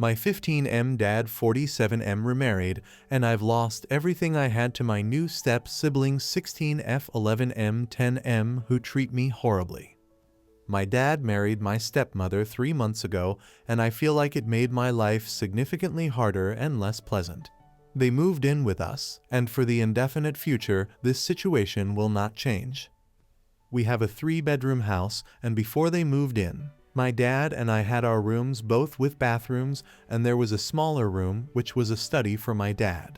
My 15M dad 47M remarried, and I've lost everything I had to my new step siblings 16F 11M 10M who treat me horribly. My dad married my stepmother 3 months ago, and I feel like it made my life significantly harder and less pleasant. They moved in with us, and for the indefinite future, this situation will not change. We have a 3-bedroom house, and before they moved in, my dad and I had our rooms both with bathrooms, and there was a smaller room which was a study for my dad.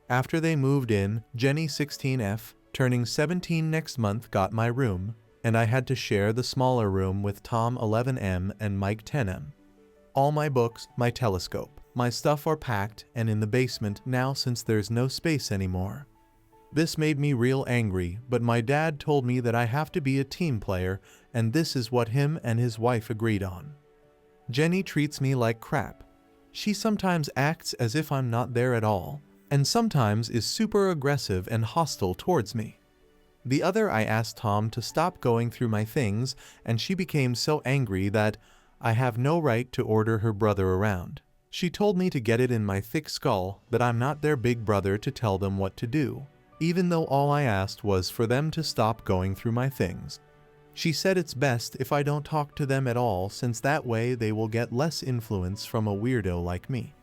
After they moved in, Jenny 16F, turning 17 next month, got my room, and I had to share the smaller room with Tom 11M and Mike 10M. All my books, my telescope, my stuff are packed and in the basement now since there's no space anymore. This made me real angry, but my dad told me that I have to be a team player, and this is what him and his wife agreed on. Jenny treats me like crap. She sometimes acts as if I'm not there at all, and sometimes is super aggressive and hostile towards me. The other, I asked Tom to stop going through my things, and she became so angry that I have no right to order her brother around. She told me to get it in my thick skull that I'm not their big brother to tell them what to do, even though all I asked was for them to stop going through my things. She said it's best if I don't talk to them at all, since that way they will get less influence from a weirdo like me.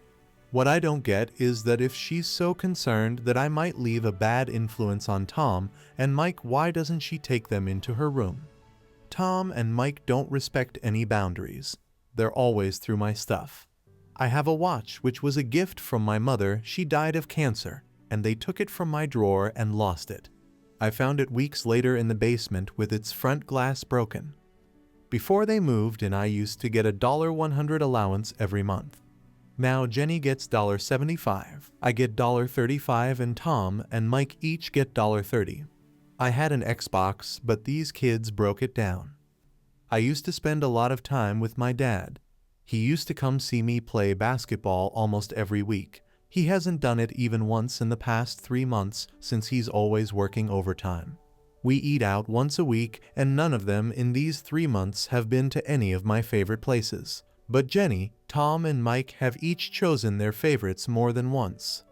What I don't get is that if she's so concerned that I might leave a bad influence on Tom and Mike, why doesn't she take them into her room? Tom and Mike don't respect any boundaries. They're always through my stuff. I have a watch which was a gift from my mother. She died of cancer, and they took it from my drawer and lost it. I found it weeks later in the basement with its front glass broken. Before they moved in, I used to get a $100 allowance every month. Now Jenny gets $75, I get $35, and Tom and Mike each get $30. I had an Xbox, but these kids broke it down. I used to spend a lot of time with my dad. He used to come see me play basketball almost every week. He hasn't done it even once in the past 3 months since he's always working overtime. We eat out once a week, and none of them in these 3 months have been to any of my favorite places. But Jenny, Tom, and Mike have each chosen their favorites more than once.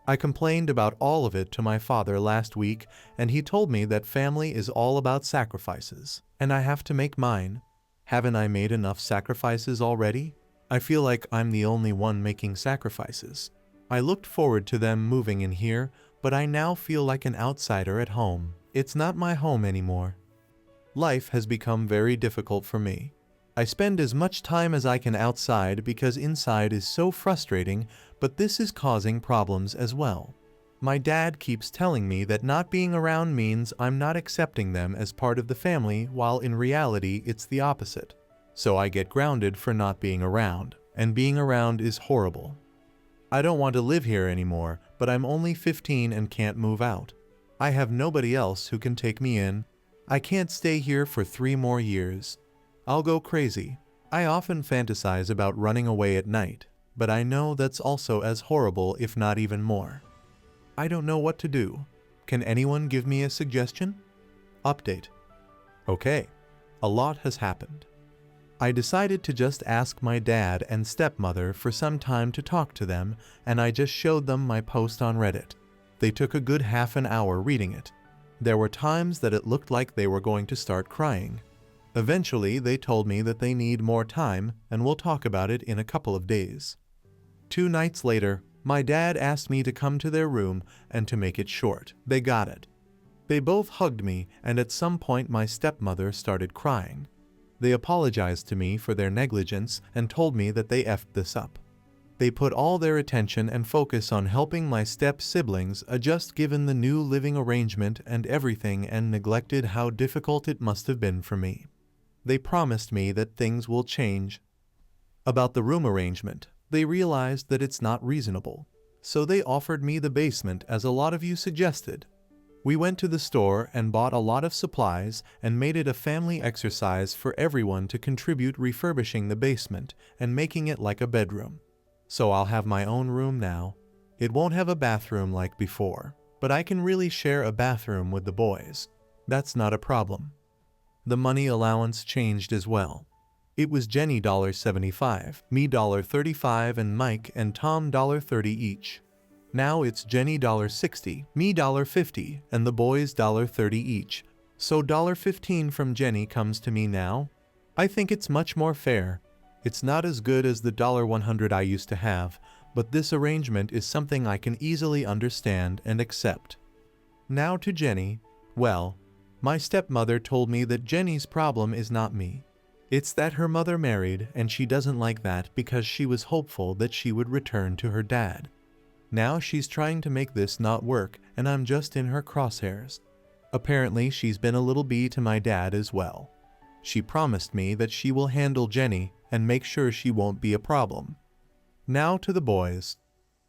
I complained about all of it to my father last week, and he told me that family is all about sacrifices, and I have to make mine. Haven't I made enough sacrifices already? I feel like I'm the only one making sacrifices. I looked forward to them moving in here, but I now feel like an outsider at home. It's not my home anymore. Life has become very difficult for me. I spend as much time as I can outside because inside is so frustrating, but this is causing problems as well. My dad keeps telling me that not being around means I'm not accepting them as part of the family, while in reality it's the opposite. So I get grounded for not being around, and being around is horrible. I don't want to live here anymore, but I'm only 15 and can't move out. I have nobody else who can take me in. I can't stay here for 3 more years. I'll go crazy. I often fantasize about running away at night, but I know that's also as horrible, if not even more. I don't know what to do. Can anyone give me a suggestion? Update. Okay, a lot has happened. I decided to just ask my dad and stepmother for some time to talk to them, and I just showed them my post on Reddit. They took a good half an hour reading it. There were times that it looked like they were going to start crying. Eventually, they told me that they need more time and we'll talk about it in a couple of days. 2 nights later, my dad asked me to come to their room, and to make it short, they got it. They both hugged me, and at some point my stepmother started crying. They apologized to me for their negligence and told me that they effed this up. They put all their attention and focus on helping my step-siblings adjust given the new living arrangement and everything, and neglected how difficult it must have been for me. They promised me that things will change. About the room arrangement, they realized that it's not reasonable, so they offered me the basement as a lot of you suggested. We went to the store and bought a lot of supplies and made it a family exercise for everyone to contribute refurbishing the basement and making it like a bedroom. So I'll have my own room now. It won't have a bathroom like before, but I can really share a bathroom with the boys. That's not a problem. The money allowance changed as well. It was Jenny $75, me $35, and Mike and Tom $30 each. Now it's Jenny $60, me $50, and the boys $30 each. So $15 from Jenny comes to me now? I think it's much more fair. It's not as good as the $100 I used to have, but this arrangement is something I can easily understand and accept. Now to Jenny. Well, my stepmother told me that Jenny's problem is not me. It's that her mother married and she doesn't like that because she was hopeful that she would return to her dad. Now she's trying to make this not work and I'm just in her crosshairs. Apparently she's been a little bee to my dad as well. She promised me that she will handle Jenny and make sure she won't be a problem. Now to the boys.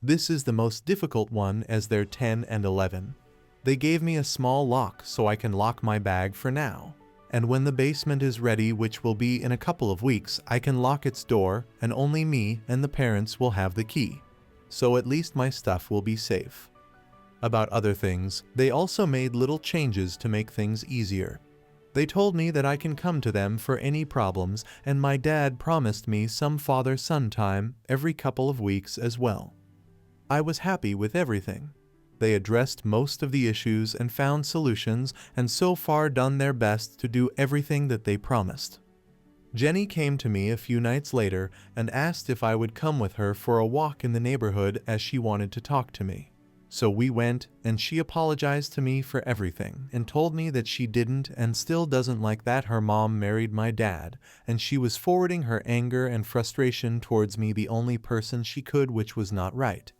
This is the most difficult one as they're 10 and 11. They gave me a small lock so I can lock my bag for now. And when the basement is ready, which will be in a couple of weeks, I can lock its door and only me and the parents will have the key. So at least my stuff will be safe. About other things, they also made little changes to make things easier. They told me that I can come to them for any problems, and my dad promised me some father-son time every couple of weeks as well. I was happy with everything. They addressed most of the issues and found solutions and so far done their best to do everything that they promised. Jenny came to me a few nights later and asked if I would come with her for a walk in the neighborhood as she wanted to talk to me. So we went, and she apologized to me for everything and told me that she didn't and still doesn't like that her mom married my dad, and she was forwarding her anger and frustration towards me the only person she could, which was not right.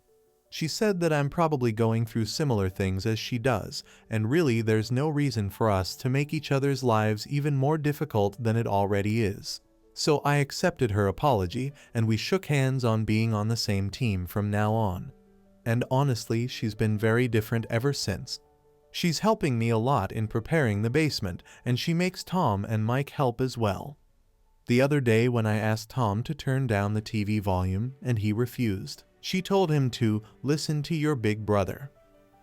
She said that I'm probably going through similar things as she does, and really there's no reason for us to make each other's lives even more difficult than it already is. So I accepted her apology, and we shook hands on being on the same team from now on. And honestly, she's been very different ever since. She's helping me a lot in preparing the basement, and she makes Tom and Mike help as well. The other day when I asked Tom to turn down the TV volume and he refused, she told him to listen to your big brother.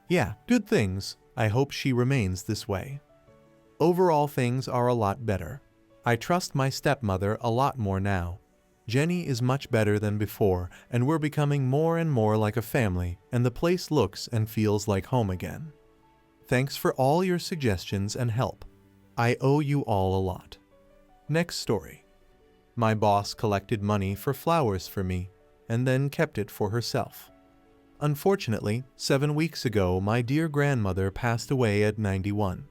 Yeah, good things. I hope she remains this way. Overall, things are a lot better. I trust my stepmother a lot more now. Jenny is much better than before, and we're becoming more and more like a family, and the place looks and feels like home again. Thanks for all your suggestions and help. I owe you all a lot. Next story. My boss collected money for flowers for me, and then kept it for herself. Unfortunately, 7 weeks ago, my dear grandmother passed away at 91.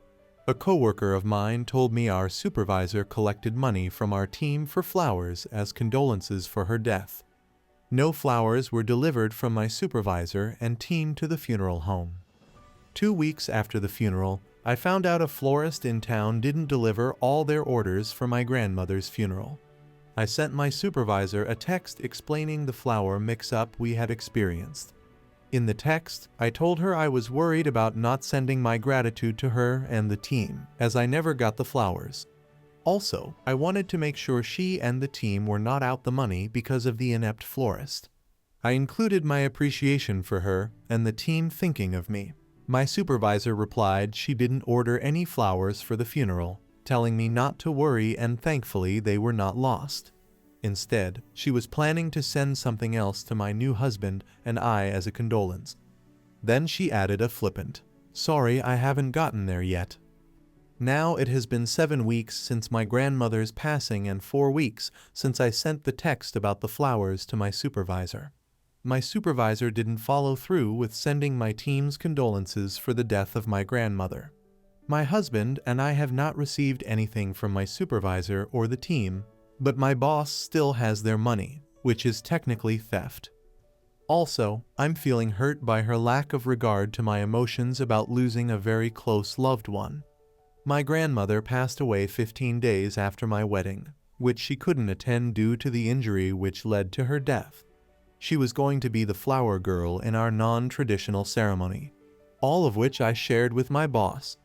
A coworker of mine told me our supervisor collected money from our team for flowers as condolences for her death. No flowers were delivered from my supervisor and team to the funeral home. 2 weeks after the funeral, I found out a florist in town didn't deliver all their orders for my grandmother's funeral. I sent my supervisor a text explaining the flower mix-up we had experienced. In the text, I told her I was worried about not sending my gratitude to her and the team, as I never got the flowers. Also, I wanted to make sure she and the team were not out the money because of the inept florist. I included my appreciation for her and the team thinking of me. My supervisor replied she didn't order any flowers for the funeral, telling me not to worry, and thankfully they were not lost. Instead, she was planning to send something else to my new husband and I as a condolence. Then she added a flippant, "Sorry, I haven't gotten there yet." Now it has been 7 weeks since my grandmother's passing and 4 weeks since I sent the text about the flowers to my supervisor. My supervisor didn't follow through with sending my team's condolences for the death of my grandmother. My husband and I have not received anything from my supervisor or the team, but my boss still has their money, which is technically theft. Also, I'm feeling hurt by her lack of regard to my emotions about losing a very close loved one. My grandmother passed away 15 days after my wedding, which she couldn't attend due to the injury which led to her death. She was going to be the flower girl in our non-traditional ceremony, all of which I shared with my boss.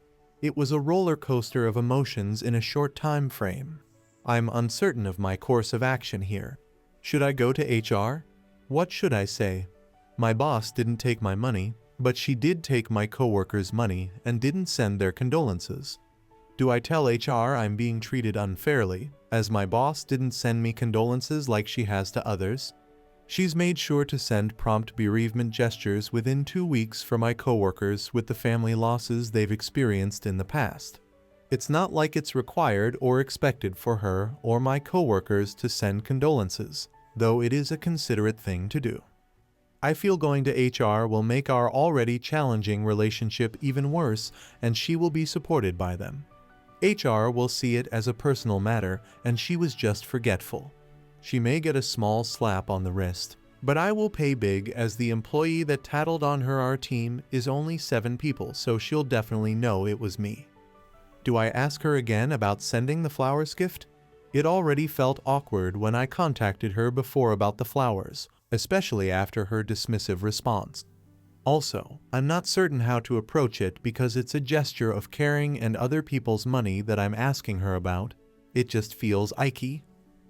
It was a roller coaster of emotions in a short time frame. I'm uncertain of my course of action here. Should I go to HR? What should I say? My boss didn't take my money, but she did take my coworkers' money and didn't send their condolences. Do I tell HR I'm being treated unfairly, as my boss didn't send me condolences like she has to others. She's made sure to send prompt bereavement gestures within 2 weeks for my coworkers with the family losses they've experienced in the past. It's not like it's required or expected for her or my coworkers to send condolences, though it is a considerate thing to do. I feel going to HR will make our already challenging relationship even worse, and she will be supported by them. HR will see it as a personal matter, and she was just forgetful. She may get a small slap on the wrist, but I will pay big, as the employee that tattled on her our team is only 7 people, so she'll definitely know it was me. Do I ask her again about sending the flowers gift? It already felt awkward when I contacted her before about the flowers, especially after her dismissive response. Also, I'm not certain how to approach it because it's a gesture of caring and other people's money that I'm asking her about. It just feels icky.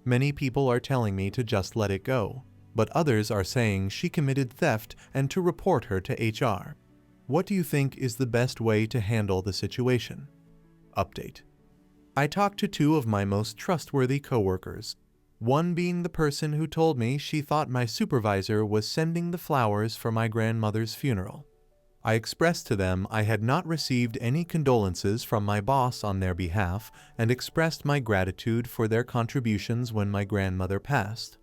Many people are telling me to just let it go, but others are saying she committed theft and to report her to HR. What do you think is the best way to handle the situation? Update. I talked to 2 of my most trustworthy coworkers, one being the person who told me she thought my supervisor was sending the flowers for my grandmother's funeral. I expressed to them I had not received any condolences from my boss on their behalf and expressed my gratitude for their contributions when my grandmother passed.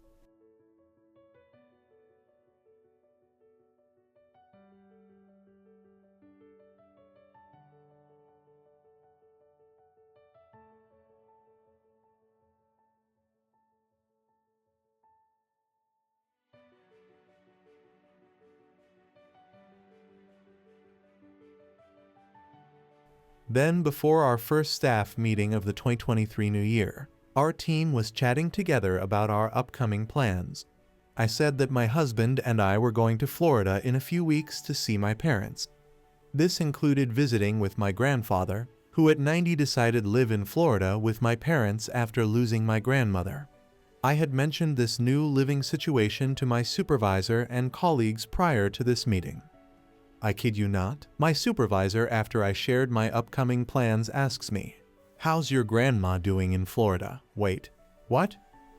Then, before our first staff meeting of the 2023 new year, our team was chatting together about our upcoming plans. I said that my husband and I were going to Florida in a few weeks to see my parents. This included visiting with my grandfather, who at 90 decided to live in Florida with my parents after losing my grandmother. I had mentioned this new living situation to my supervisor and colleagues prior to this meeting. I kid you not, my supervisor, after I shared my upcoming plans, asks me, "How's your grandma doing in Florida?" Wait, what?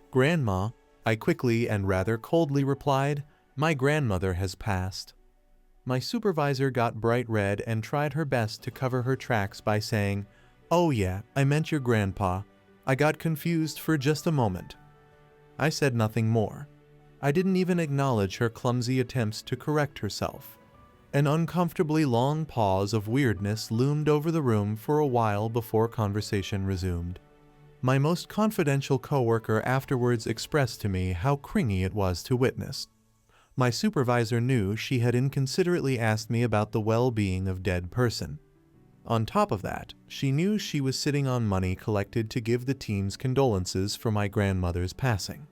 Grandma? I quickly and rather coldly replied, "My grandmother has passed." My supervisor got bright red and tried her best to cover her tracks by saying, "Oh yeah, I meant your grandpa. I got confused for just a moment." I said nothing more. I didn't even acknowledge her clumsy attempts to correct herself. An uncomfortably long pause of weirdness loomed over the room for a while before conversation resumed. My most confidential coworker afterwards expressed to me how cringy it was to witness. My supervisor knew she had inconsiderately asked me about the well-being of dead person. On top of that, she knew she was sitting on money collected to give the team's condolences for my grandmother's passing.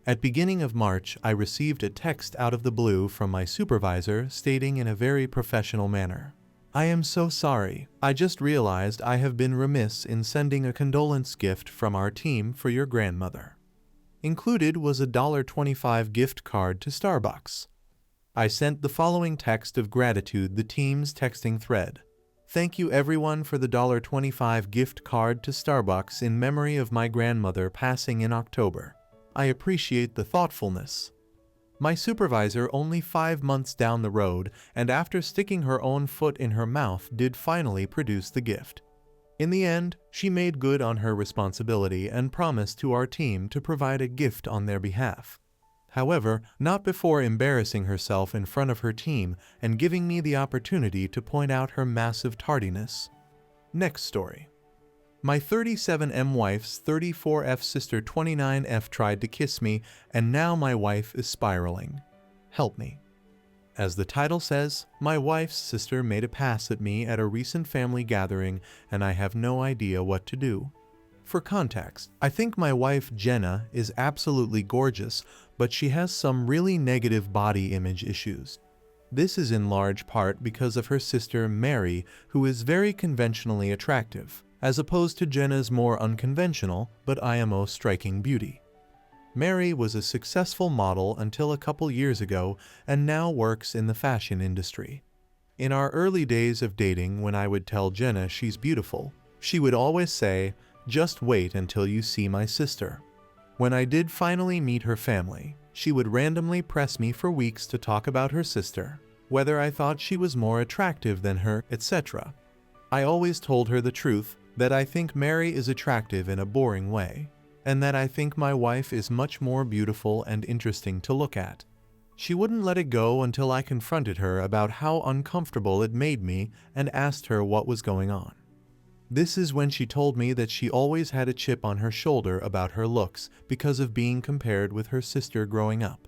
At beginning of March, I received a text out of the blue from my supervisor stating in a very professional manner, "I am so sorry. I just realized I have been remiss in sending a condolence gift from our team for your grandmother." Included was a $25 gift card to Starbucks. I sent the following text of gratitude, the team's texting thread. "Thank you everyone for the $25 gift card to Starbucks in memory of my grandmother passing in October. I appreciate the thoughtfulness." My supervisor, only 5 months down the road, and after sticking her own foot in her mouth, did finally produce the gift. In the end, she made good on her responsibility and promised to our team to provide a gift on their behalf. However, not before embarrassing herself in front of her team and giving me the opportunity to point out her massive tardiness. Next story. My 37M wife's 34F sister 29F tried to kiss me, and now my wife is spiraling. Help me. As the title says, my wife's sister made a pass at me at a recent family gathering, and I have no idea what to do. For context, I think my wife Jenna is absolutely gorgeous, but she has some really negative body image issues. This is in large part because of her sister Mary, who is very conventionally attractive, as opposed to Jenna's more unconventional but IMO striking beauty. Mary was a successful model until a couple years ago and now works in the fashion industry. In our early days of dating, when I would tell Jenna she's beautiful, she would always say, Just wait until you see my sister." When I did finally meet her family, she would randomly press me for weeks to talk about her sister, whether I thought she was more attractive than her, etc. I always told her the truth, that I think Mary is attractive in a boring way, and that I think my wife is much more beautiful and interesting to look at. She wouldn't let it go until I confronted her about how uncomfortable it made me and asked her what was going on. This is when she told me that she always had a chip on her shoulder about her looks because of being compared with her sister growing up.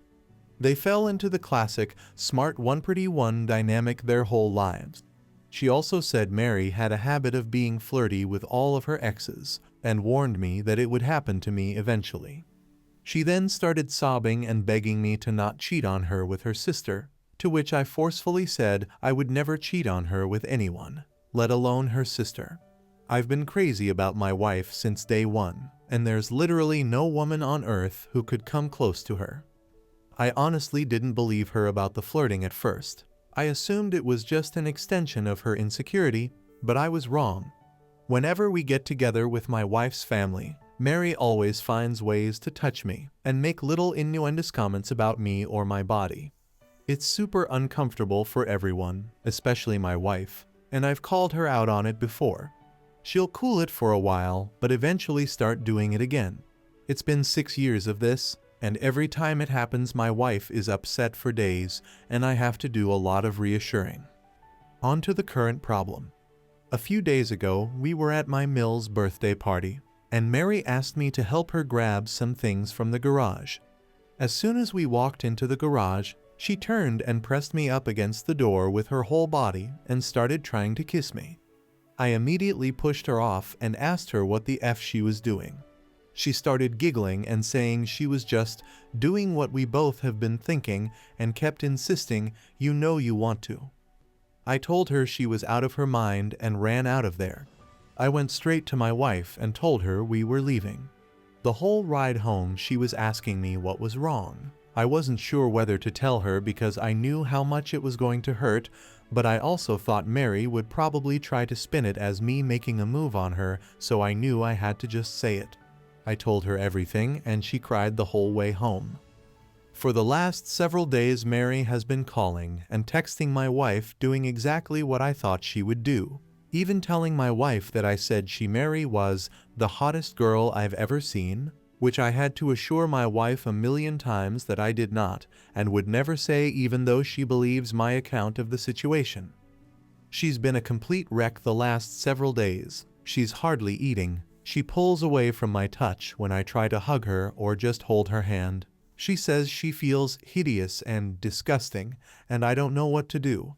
They fell into the classic smart one pretty one dynamic their whole lives. She also said Mary had a habit of being flirty with all of her exes and warned me that it would happen to me eventually. She then started sobbing and begging me to not cheat on her with her sister, to which I forcefully said I would never cheat on her with anyone, let alone her sister. I've been crazy about my wife since day one, and there's literally no woman on earth who could come close to her. I honestly didn't believe her about the flirting at first. I assumed it was just an extension of her insecurity, but I was wrong. Whenever we get together with my wife's family, Mary always finds ways to touch me and make little innuendous comments about me or my body. It's super uncomfortable for everyone, especially my wife, and I've called her out on it before. She'll cool it for a while, but eventually start doing it again. It's been 6 years of this, and every time it happens my wife is upset for days, and I have to do a lot of reassuring. On to the current problem. A few days ago, we were at my Mill's birthday party, and Mary asked me to help her grab some things from the garage. As soon as we walked into the garage, she turned and pressed me up against the door with her whole body and started trying to kiss me. I immediately pushed her off and asked her what the F she was doing. She started giggling and saying she was just doing what we both have been thinking and kept insisting, "You know you want to." I told her she was out of her mind and ran out of there. I went straight to my wife and told her we were leaving. The whole ride home she was asking me what was wrong. I wasn't sure whether to tell her because I knew how much it was going to hurt, but I also thought Mary would probably try to spin it as me making a move on her, so I knew I had to just say it. I told her everything and she cried the whole way home. For the last several days Mary has been calling and texting my wife doing exactly what I thought she would do, even telling my wife that I said Mary was the hottest girl I've ever seen, which I had to assure my wife a million times that I did not and would never say even though she believes my account of the situation. She's been a complete wreck the last several days. She's hardly eating. She pulls away from my touch when I try to hug her or just hold her hand. She says she feels hideous and disgusting, and I don't know what to do.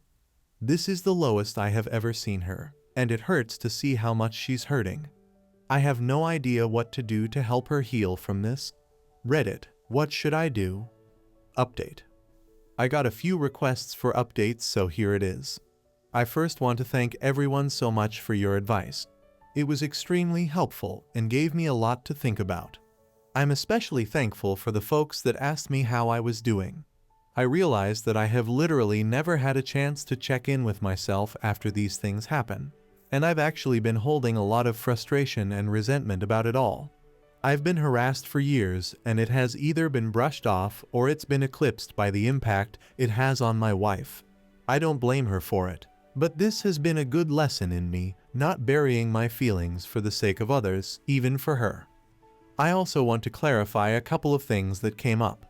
This is the lowest I have ever seen her, and it hurts to see how much she's hurting. I have no idea what to do to help her heal from this. Reddit, what should I do? Update. I got a few requests for updates, so here it is. I first want to thank everyone so much for your advice. It was extremely helpful and gave me a lot to think about. I'm especially thankful for the folks that asked me how I was doing. I realized that I have literally never had a chance to check in with myself after these things happen, and I've actually been holding a lot of frustration and resentment about it all. I've been harassed for years, and it has either been brushed off or it's been eclipsed by the impact it has on my wife. I don't blame her for it, but this has been a good lesson in me not burying my feelings for the sake of others, even for her. I also want to clarify a couple of things that came up.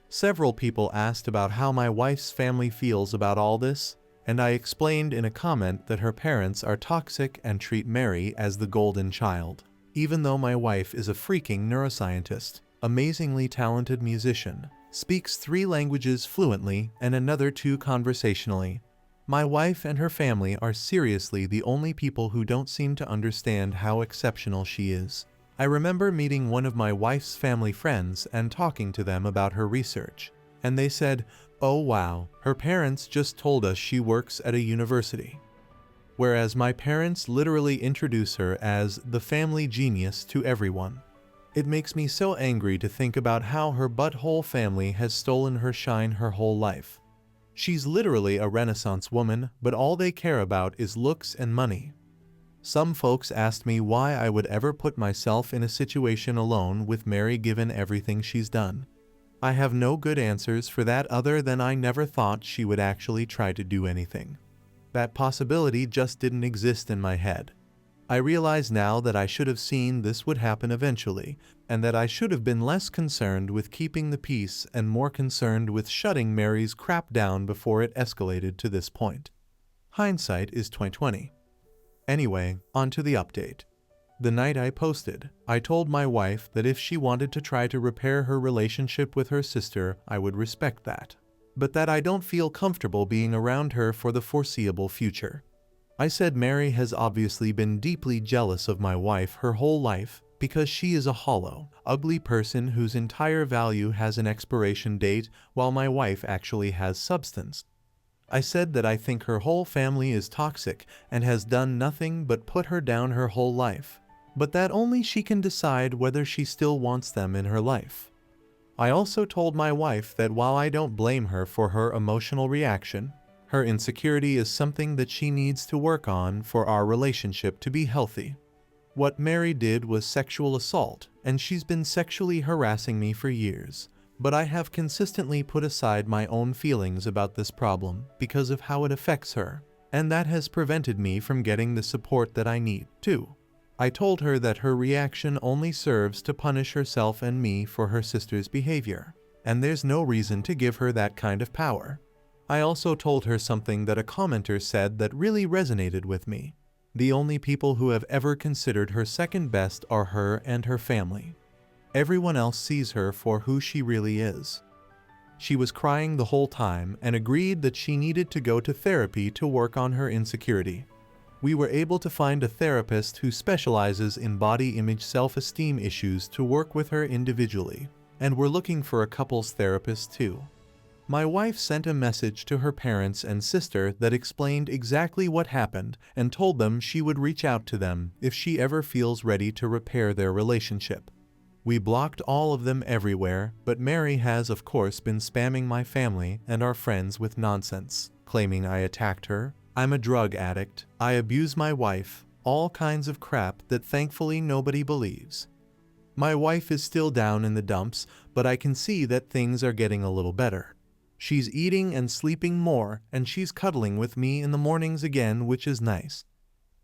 Several people asked about how my wife's family feels about all this, and I explained in a comment that her parents are toxic and treat Mary as the golden child. Even though my wife is a freaking neuroscientist, amazingly talented musician, speaks 3 languages fluently and another 2 conversationally, my wife and her family are seriously the only people who don't seem to understand how exceptional she is. I remember meeting one of my wife's family friends and talking to them about her research, and they said, "Oh wow, her parents just told us she works at a university." Whereas my parents literally introduce her as the family genius to everyone. It makes me so angry to think about how her butthole family has stolen her shine her whole life. She's literally a Renaissance woman, but all they care about is looks and money. Some folks asked me why I would ever put myself in a situation alone with Mary given everything she's done. I have no good answers for that other than I never thought she would actually try to do anything. That possibility just didn't exist in my head. I realize now that I should have seen this would happen eventually, and that I should have been less concerned with keeping the peace and more concerned with shutting Mary's crap down before it escalated to this point. Hindsight is 2020. Anyway, on to the update. The night I posted, I told my wife that if she wanted to try to repair her relationship with her sister, I would respect that, but that I don't feel comfortable being around her for the foreseeable future. I said Mary has obviously been deeply jealous of my wife her whole life because she is a hollow, ugly person whose entire value has an expiration date while my wife actually has substance. I said that I think her whole family is toxic and has done nothing but put her down her whole life, but that only she can decide whether she still wants them in her life. I also told my wife that while I don't blame her for her emotional reaction, her insecurity is something that she needs to work on for our relationship to be healthy. What Mary did was sexual assault, and she's been sexually harassing me for years. But I have consistently put aside my own feelings about this problem because of how it affects her, and that has prevented me from getting the support that I need, too. I told her that her reaction only serves to punish herself and me for her sister's behavior, and there's no reason to give her that kind of power. I also told her something that a commenter said that really resonated with me. The only people who have ever considered her second best are her and her family. Everyone else sees her for who she really is. She was crying the whole time and agreed that she needed to go to therapy to work on her insecurity. We were able to find a therapist who specializes in body image self-esteem issues to work with her individually, and we're looking for a couples therapist too. My wife sent a message to her parents and sister that explained exactly what happened and told them she would reach out to them if she ever feels ready to repair their relationship. We blocked all of them everywhere, but Mary has of course been spamming my family and our friends with nonsense, claiming I attacked her, I'm a drug addict, I abuse my wife, all kinds of crap that thankfully nobody believes. My wife is still down in the dumps, but I can see that things are getting a little better. She's eating and sleeping more, and she's cuddling with me in the mornings again, which is nice.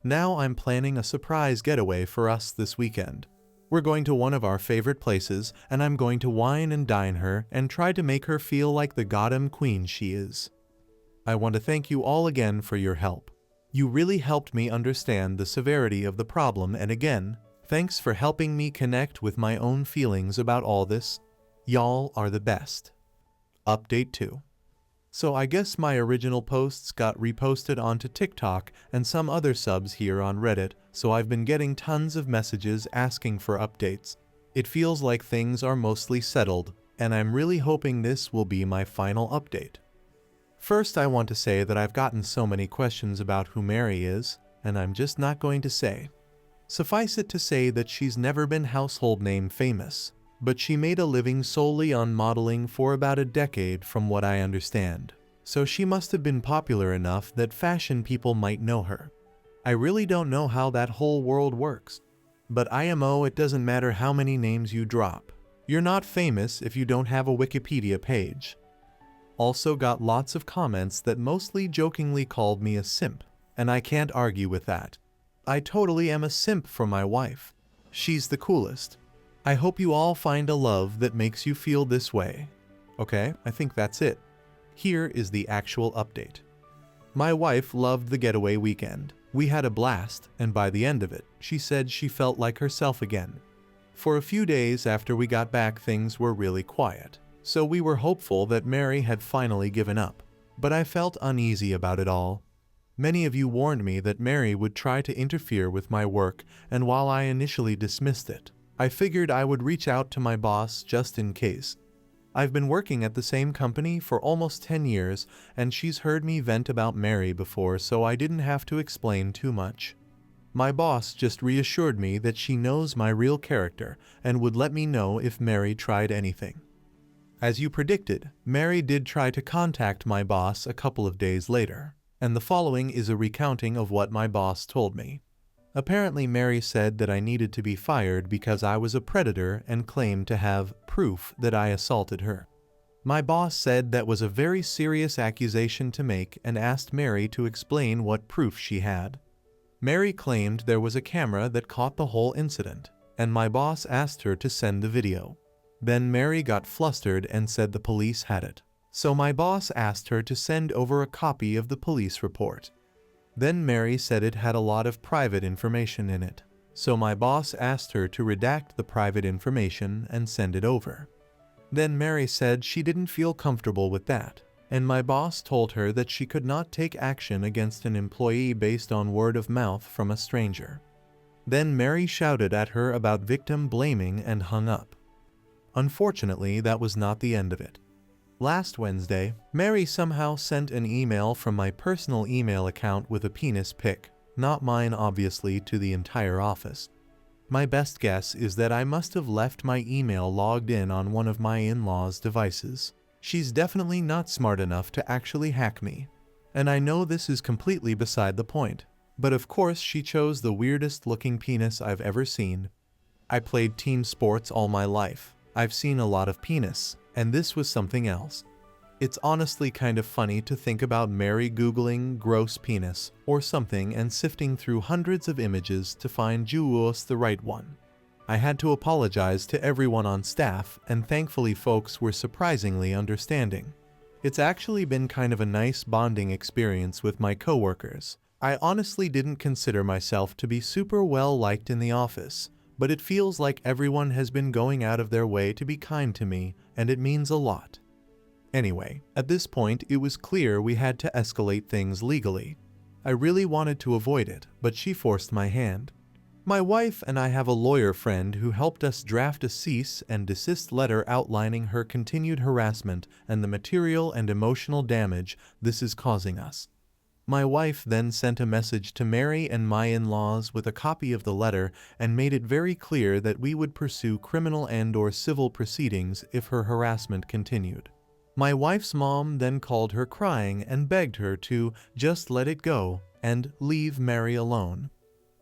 Now I'm planning a surprise getaway for us this weekend. We're going to one of our favorite places, and I'm going to wine and dine her and try to make her feel like the goddamn queen she is. I want to thank you all again for your help. You really helped me understand the severity of the problem, and again, thanks for helping me connect with my own feelings about all this. Y'all are the best. Update 2. So I guess my original posts got reposted onto TikTok and some other subs here on Reddit, so I've been getting tons of messages asking for updates. It feels like things are mostly settled, and I'm really hoping this will be my final update. First, I want to say that I've gotten so many questions about who Mary is, and I'm just not going to say. Suffice it to say that she's never been household name famous, but she made a living solely on modeling for about a decade from what I understand. So she must have been popular enough that fashion people might know her. I really don't know how that whole world works. But IMO, it doesn't matter how many names you drop. You're not famous if you don't have a Wikipedia page. Also got lots of comments that mostly jokingly called me a simp, and I can't argue with that. I totally am a simp for my wife. She's the coolest. I hope you all find a love that makes you feel this way. Okay, I think that's it. Here is the actual update. My wife loved the getaway weekend. We had a blast, and by the end of it, she said she felt like herself again. For a few days after we got back, things were really quiet, so we were hopeful that Mary had finally given up. But I felt uneasy about it all. Many of you warned me that Mary would try to interfere with my work, and while I initially dismissed it, I figured I would reach out to my boss just in case. I've been working at the same company for almost 10 years, and she's heard me vent about Mary before, so I didn't have to explain too much. My boss just reassured me that she knows my real character and would let me know if Mary tried anything. As you predicted, Mary did try to contact my boss a couple of days later, and the following is a recounting of what my boss told me. Apparently, Mary said that I needed to be fired because I was a predator and claimed to have proof that I assaulted her. My boss said that was a very serious accusation to make and asked Mary to explain what proof she had. Mary claimed there was a camera that caught the whole incident, and my boss asked her to send the video. Then Mary got flustered and said the police had it. So my boss asked her to send over a copy of the police report. Then Mary said it had a lot of private information in it. So my boss asked her to redact the private information and send it over. Then Mary said she didn't feel comfortable with that, and my boss told her that she could not take action against an employee based on word of mouth from a stranger. Then Mary shouted at her about victim blaming and hung up. Unfortunately, that was not the end of it. Last Wednesday, Mary somehow sent an email from my personal email account with a penis pic, not mine obviously, to the entire office. My best guess is that I must have left my email logged in on one of my in-laws' devices. She's definitely not smart enough to actually hack me. And I know this is completely beside the point, but of course she chose the weirdest looking penis I've ever seen. I played team sports all my life. I've seen a lot of penis, and this was something else. It's honestly kind of funny to think about Mary Googling gross penis or something and sifting through hundreds of images to find just the right one. I had to apologize to everyone on staff, and thankfully folks were surprisingly understanding. It's actually been kind of a nice bonding experience with my coworkers. I honestly didn't consider myself to be super well liked in the office, but it feels like everyone has been going out of their way to be kind to me, and it means a lot. Anyway, at this point it was clear we had to escalate things legally. I really wanted to avoid it, but she forced my hand. My wife and I have a lawyer friend who helped us draft a cease and desist letter outlining her continued harassment and the material and emotional damage this is causing us. My wife then sent a message to Mary and my in-laws with a copy of the letter and made it very clear that we would pursue criminal and/or civil proceedings if her harassment continued. My wife's mom then called her crying and begged her to just let it go and leave Mary alone.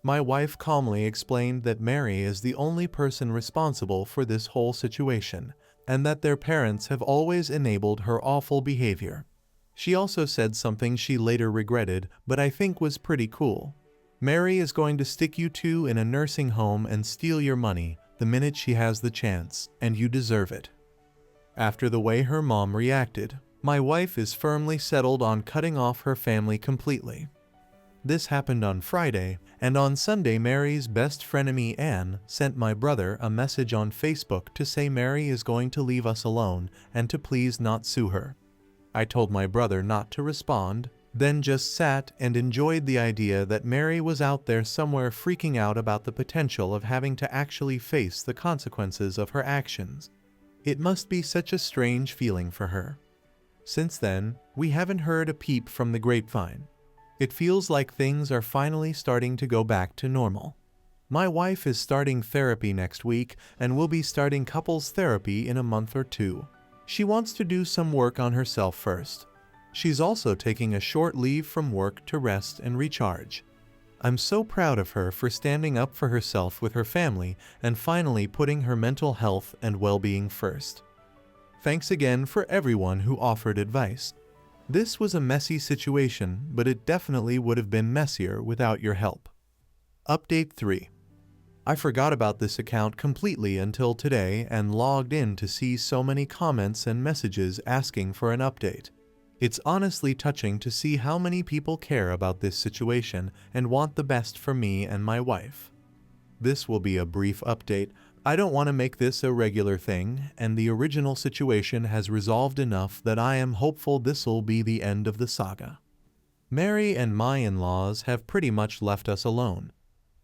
My wife calmly explained that Mary is the only person responsible for this whole situation, and that their parents have always enabled her awful behavior. She also said something she later regretted, but I think was pretty cool. Mary is going to stick you two in a nursing home and steal your money the minute she has the chance, and you deserve it. After the way her mom reacted, my wife is firmly settled on cutting off her family completely. This happened on Friday, and on Sunday Mary's best frenemy Anne sent my brother a message on Facebook to say Mary is going to leave us alone and to please not sue her. I told my brother not to respond, then just sat and enjoyed the idea that Mary was out there somewhere freaking out about the potential of having to actually face the consequences of her actions. It must be such a strange feeling for her. Since then, we haven't heard a peep from the grapevine. It feels like things are finally starting to go back to normal. My wife is starting therapy next week and will be starting couples therapy in a month or two. She wants to do some work on herself first. She's also taking a short leave from work to rest and recharge. I'm so proud of her for standing up for herself with her family and finally putting her mental health and well-being first. Thanks again for everyone who offered advice. This was a messy situation, but it definitely would have been messier without your help. Update 3. I forgot about this account completely until today and logged in to see so many comments and messages asking for an update. It's honestly touching to see how many people care about this situation and want the best for me and my wife. This will be a brief update. I don't want to make this a regular thing, and the original situation has resolved enough that I am hopeful this'll be the end of the saga. Mary and my in-laws have pretty much left us alone.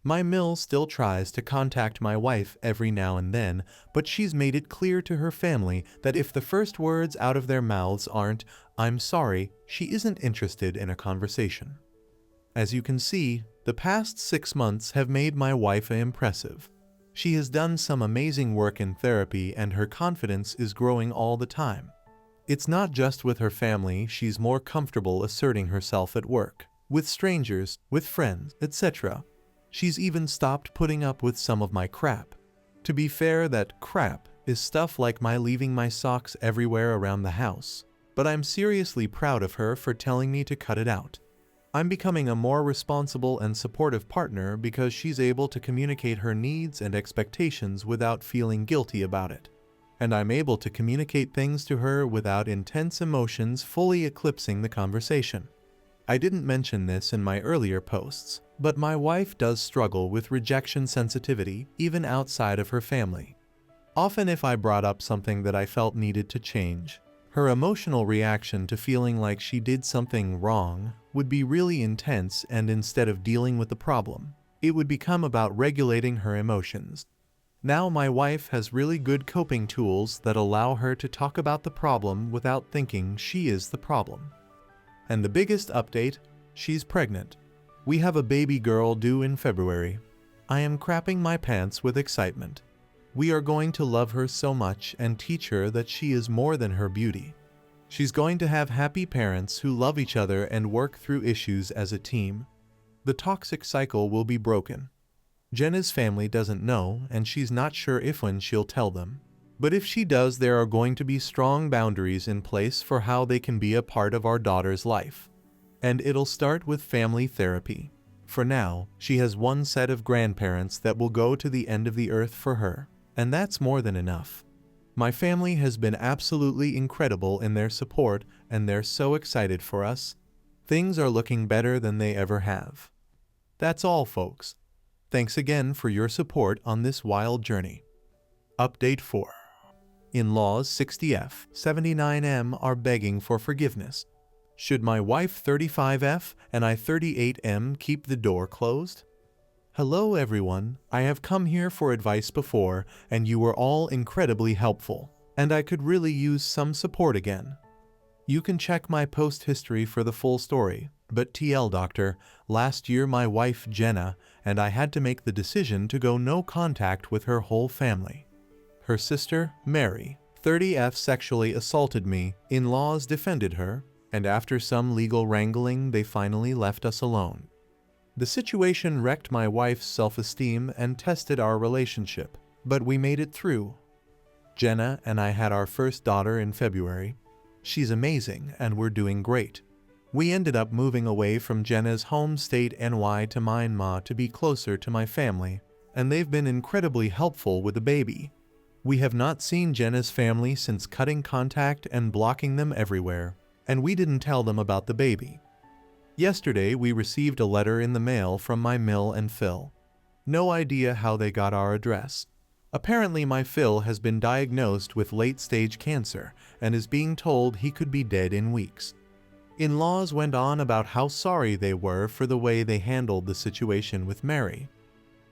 My mill still tries to contact my wife every now and then, but she's made it clear to her family that if the first words out of their mouths aren't, "I'm sorry," she isn't interested in a conversation. As you can see, the past 6 months have made my wife impressive. She has done some amazing work in therapy and her confidence is growing all the time. It's not just with her family, she's more comfortable asserting herself at work, with strangers, with friends, etc. She's even stopped putting up with some of my crap. To be fair, that crap is stuff like my leaving my socks everywhere around the house, but I'm seriously proud of her for telling me to cut it out. I'm becoming a more responsible and supportive partner because she's able to communicate her needs and expectations without feeling guilty about it. And I'm able to communicate things to her without intense emotions fully eclipsing the conversation. I didn't mention this in my earlier posts, but my wife does struggle with rejection sensitivity even outside of her family. Often if I brought up something that I felt needed to change, her emotional reaction to feeling like she did something wrong would be really intense, and instead of dealing with the problem, it would become about regulating her emotions. Now my wife has really good coping tools that allow her to talk about the problem without thinking she is the problem. And the biggest update, she's pregnant. We have a baby girl due in February. I am crapping my pants with excitement. We are going to love her so much and teach her that she is more than her beauty. She's going to have happy parents who love each other and work through issues as a team. The toxic cycle will be broken. Jenna's family doesn't know, and she's not sure if when she'll tell them. But if she does, there are going to be strong boundaries in place for how they can be a part of our daughter's life. And it'll start with family therapy. For now, she has one set of grandparents that will go to the end of the earth for her, and that's more than enough. My family has been absolutely incredible in their support, and they're so excited for us. Things are looking better than they ever have. That's all, folks. Thanks again for your support on this wild journey. Update 4. In-laws 60F, 79M are begging for forgiveness. Should my wife 35F and I 38M keep the door closed? Hello everyone, I have come here for advice before, and you were all incredibly helpful, and I could really use some support again. You can check my post history for the full story, but TL Doctor, last year my wife Jenna and I had to make the decision to go no contact with her whole family. Her sister, Mary, 30F, sexually assaulted me, in-laws defended her, and after some legal wrangling they finally left us alone. The situation wrecked my wife's self-esteem and tested our relationship, but we made it through. Jenna and I had our first daughter in February. She's amazing and we're doing great. We ended up moving away from Jenna's home state NY to Myanmar to be closer to my family, and they've been incredibly helpful with the baby. We have not seen Jenna's family since cutting contact and blocking them everywhere, and we didn't tell them about the baby. Yesterday we received a letter in the mail from my Mill and Phil. No idea how they got our address. Apparently my Phil has been diagnosed with late-stage cancer and is being told he could be dead in weeks. In-laws went on about how sorry they were for the way they handled the situation with Mary.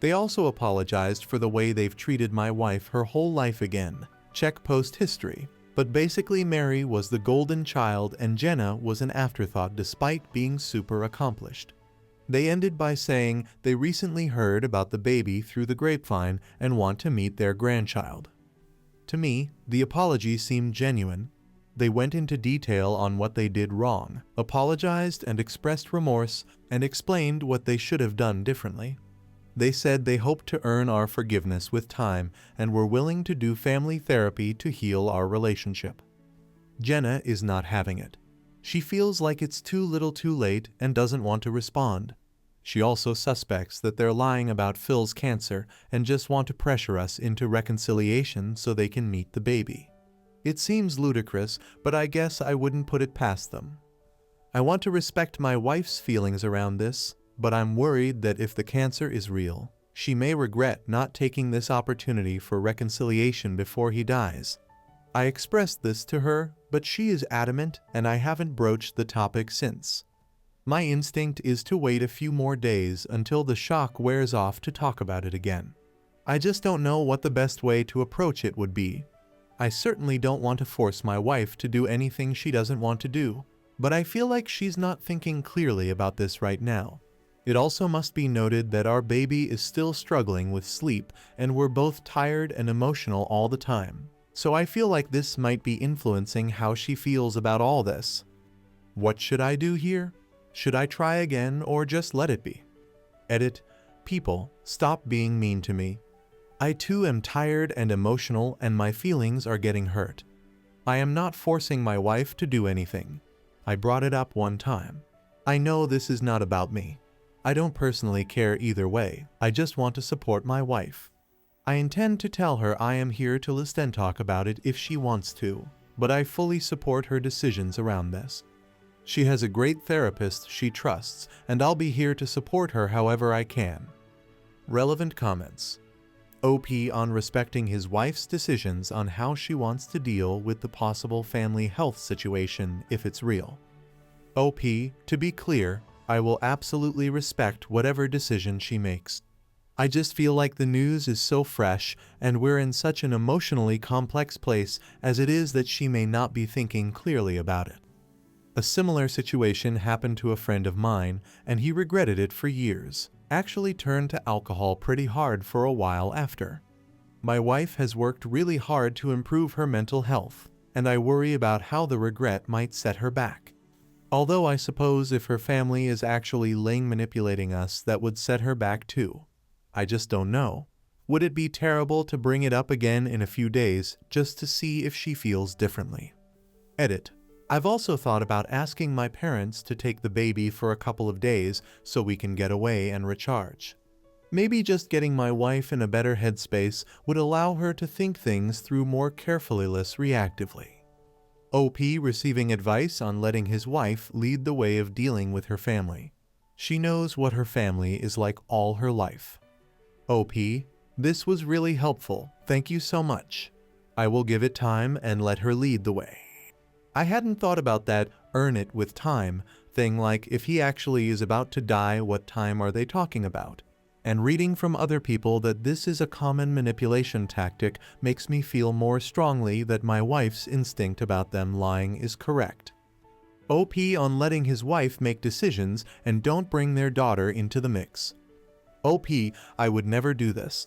They also apologized for the way they've treated my wife her whole life again. Check post history. But basically Mary was the golden child and Jenna was an afterthought despite being super accomplished. They ended by saying they recently heard about the baby through the grapevine and want to meet their grandchild. To me, the apology seemed genuine. They went into detail on what they did wrong, apologized and expressed remorse, and explained what they should have done differently. They said they hoped to earn our forgiveness with time and were willing to do family therapy to heal our relationship. Jenna is not having it. She feels like it's too little too late and doesn't want to respond. She also suspects that they're lying about Phil's cancer and just want to pressure us into reconciliation so they can meet the baby. It seems ludicrous, but I guess I wouldn't put it past them. I want to respect my wife's feelings around this, but I'm worried that if the cancer is real, she may regret not taking this opportunity for reconciliation before he dies. I expressed this to her, but she is adamant and I haven't broached the topic since. My instinct is to wait a few more days until the shock wears off to talk about it again. I just don't know what the best way to approach it would be. I certainly don't want to force my wife to do anything she doesn't want to do, but I feel like she's not thinking clearly about this right now. It also must be noted that our baby is still struggling with sleep and we're both tired and emotional all the time. So I feel like this might be influencing how she feels about all this. What should I do here? Should I try again or just let it be? Edit. People, stop being mean to me. I too am tired and emotional and my feelings are getting hurt. I am not forcing my wife to do anything. I brought it up one time. I know this is not about me. I don't personally care either way, I just want to support my wife. I intend to tell her I am here to listen and talk about it if she wants to, but I fully support her decisions around this. She has a great therapist she trusts, and I'll be here to support her however I can. Relevant comments. OP on respecting his wife's decisions on how she wants to deal with the possible family health situation if it's real. OP, to be clear, I will absolutely respect whatever decision she makes. I just feel like the news is so fresh and we're in such an emotionally complex place as it is that she may not be thinking clearly about it. A similar situation happened to a friend of mine and he regretted it for years. Actually turned to alcohol pretty hard for a while after. My wife has worked really hard to improve her mental health, and I worry about how the regret might set her back. Although I suppose if her family is actually manipulating us, that would set her back too. I just don't know. Would it be terrible to bring it up again in a few days just to see if she feels differently? Edit. I've also thought about asking my parents to take the baby for a couple of days so we can get away and recharge. Maybe just getting my wife in a better headspace would allow her to think things through more carefully, less reactively. OP receiving advice on letting his wife lead the way of dealing with her family. She knows what her family is like all her life. OP, this was really helpful, thank you so much. I will give it time and let her lead the way. I hadn't thought about that earn it with time thing, like if he actually is about to die, what time are they talking about? And reading from other people that this is a common manipulation tactic makes me feel more strongly that my wife's instinct about them lying is correct. OP on letting his wife make decisions and don't bring their daughter into the mix. OP, I would never do this.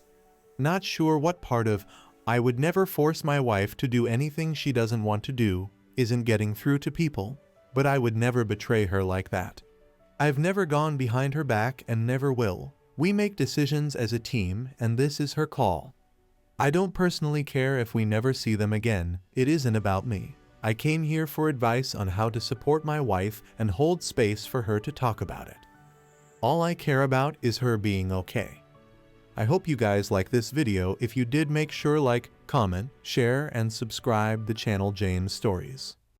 Not sure what part of I would never force my wife to do anything she doesn't want to do isn't getting through to people, but I would never betray her like that. I've never gone behind her back and never will. We make decisions as a team and this is her call. I don't personally care if we never see them again, it isn't about me. I came here for advice on how to support my wife and hold space for her to talk about it. All I care about is her being okay. I hope you guys like this video. If you did, make sure like, comment, share, and subscribe the channel James Stories.